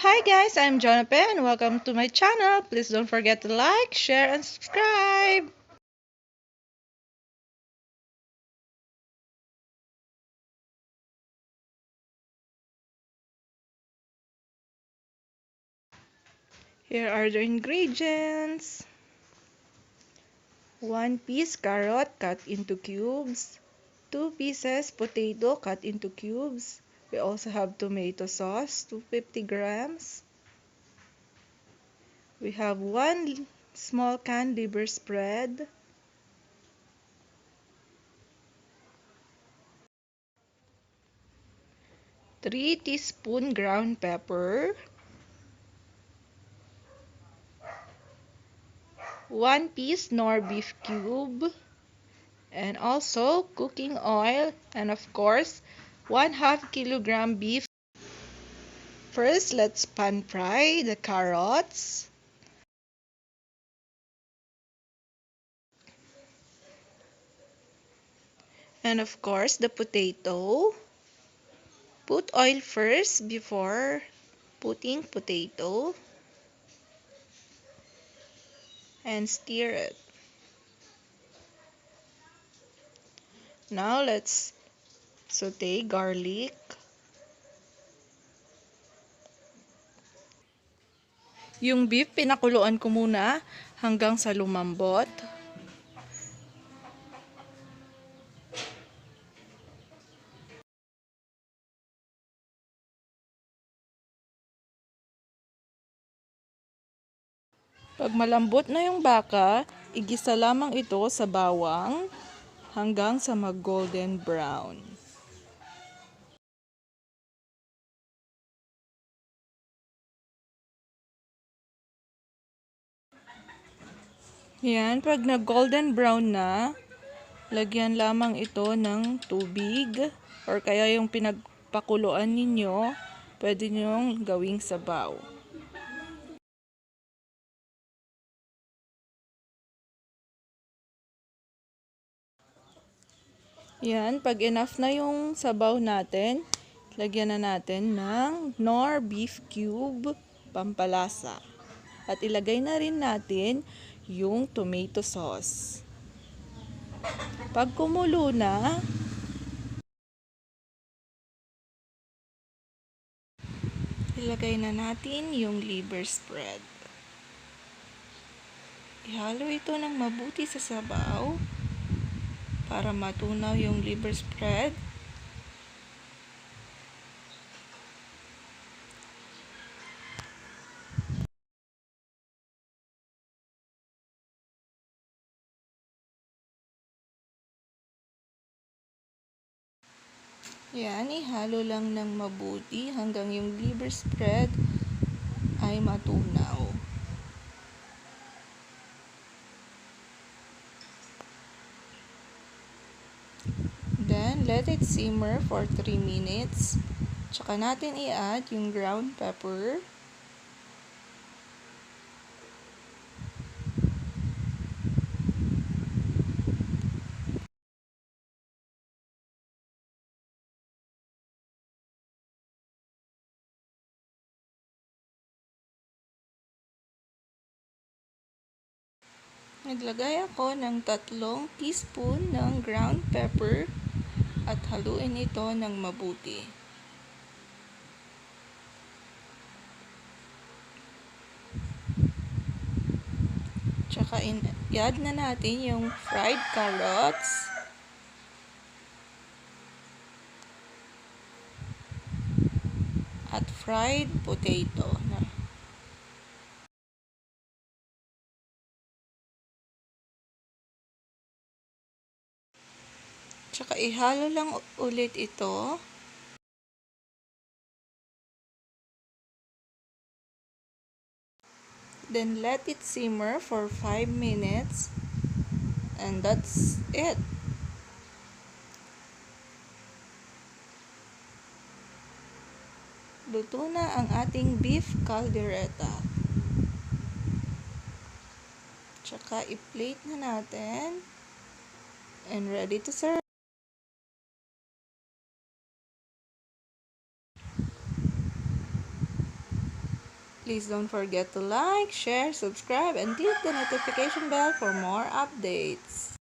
Hi guys, I'm Jonathan and welcome to my channel. Please don't forget to like, share, and subscribe. Here are the ingredients. 1 piece carrot cut into cubes. 2 pieces potato cut into cubes. We also have tomato sauce, 250 grams. We have 1 small can liver spread. 3 teaspoon ground pepper. 1 piece nor beef cube. And also cooking oil, and of course 1/2 kilogram beef. First, let's pan fry the carrots. And of course the potato. Put oil first before putting potato. And stir it. Now let's saute garlic. Yung beef, pinakuluan ko muna hanggang sa lumambot. Pag malambot na yung baka, igisa lamang ito sa bawang hanggang sa mag-golden brown. Yan, pag nag-golden brown na, lagyan lamang ito ng tubig or kaya yung pinagpakuluan ninyo, pwede nyong gawing sabaw. Yan, pag enough na yung sabaw natin, lagyan na natin ng nor beef cube, pampalasa. At ilagay na rin natin yung tomato sauce. Pag kumulo na, ilagay na natin yung liver spread. Ihalo ito ng mabuti sa sabaw para matunaw yung liver spread. Yan, ihalo lang ng mabuti hanggang yung liver spread ay matunaw. Then, let it simmer for 3 minutes. Tsaka natin i-add yung ground pepper. Naglagay ako ng 3 teaspoon ng ground pepper at haluin ito ng mabuti. Tsaka i-add na natin yung fried carrots. At fried potato. Tsaka ihalo lang ulit ito. Then let it simmer for 5 minutes. And that's it. Luto na ang ating beef caldereta. Tsaka i-plate na natin. And ready to serve. Please don't forget to like, share, subscribe, and click the notification bell for more updates.